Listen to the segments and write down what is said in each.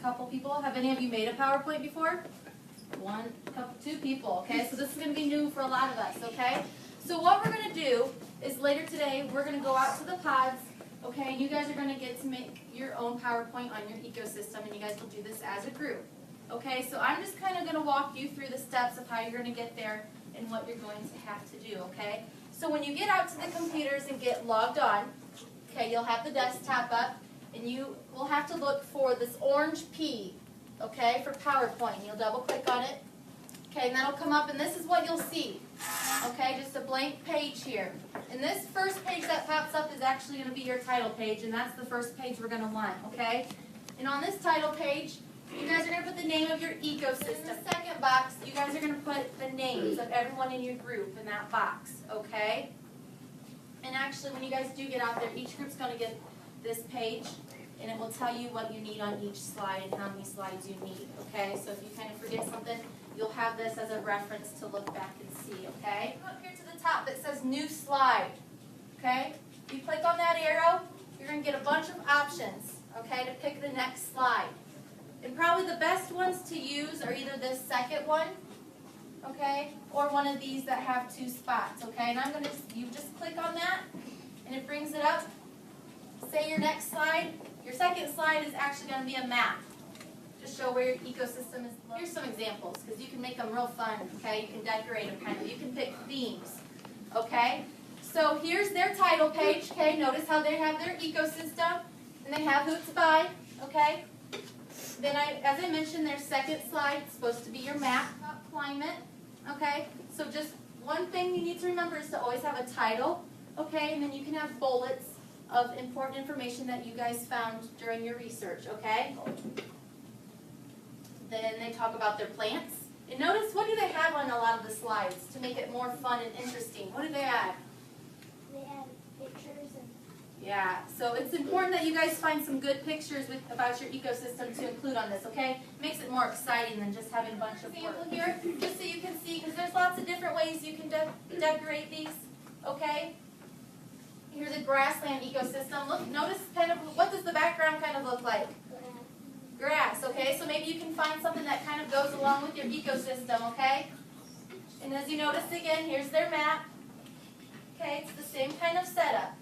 couple people. Have any of you made a PowerPoint before? One, couple, two people, okay? So this is going to be new for a lot of us, okay? So what we're going to do is later today, we're going to go out to the pods, okay? And you guys are going to get to make your own PowerPoint on your ecosystem, and you guys will do this as a group, okay? So I'm just kind of going to walk you through the steps of how you're going to get there and what you're going to have to do, okay? So when you get out to the computers and get logged on, okay, you'll have the desktop up, and you will have to look for this orange P, okay, for PowerPoint. You'll double click on it, okay, and that'll come up, and this is what you'll see, okay, just a blank page here. And this first page that pops up is actually going to be your title page, and that's the first page we're going to want, okay? And on this title page, you guys are going to put the name of your ecosystem. In the second box, you guys are going to put the names of everyone in your group in that box, okay? And actually, when you guys do get out there, each group's going to get this page, and it will tell you what you need on each slide and how many slides you need, okay? So if you kind of forget something, you'll have this as a reference to look back and see, okay? Up here to the top that says New Slide, okay? If you click on that arrow, you're going to get a bunch of options, okay, to pick the next slide. And probably the best ones to use are either this second one, okay, or one of these that have two spots, okay? And I'm going to, you just click on that, and it brings it up. Say your next slide, your second slide is actually going to be a map to show where your ecosystem is. Here's some examples, because you can make them real fun, okay? You can decorate them kind of. You can pick themes, okay? So here's their title page, okay? Notice how they have their ecosystem, and they have who it's by, okay? Then, as I mentioned, their second slide is supposed to be your map, climate, okay? So just one thing you need to remember is to always have a title, okay? And then you can have bullets of important information that you guys found during your research, okay? Then they talk about their plants. And notice, what do they have on a lot of the slides to make it more fun and interesting? What do they add? They add pictures and... Yeah, so it's important that you guys find some good pictures about your ecosystem to include on this, okay? Makes it more exciting than just having a bunch of work here, just so you can see, because there's lots of different ways you can decorate these, okay? Here's a grassland ecosystem. Look, notice kind of, what does the background kind of look like? Grass, okay? So maybe you can find something that kind of goes along with your ecosystem, okay? And as you notice again, here's their map. Okay, it's the same kind of setup.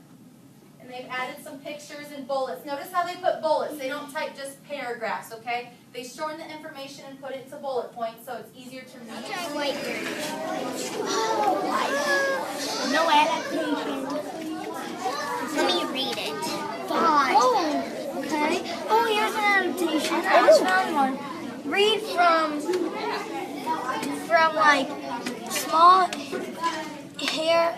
And they've added some pictures and bullets. Notice how they put bullets. They don't type just paragraphs, okay? They shorten the information and put it into bullet points so it's easier to read. No adaptation. Let me read it. Fine. Oh, okay. Oh, here's an adaptation. I just found one. Read from like small hair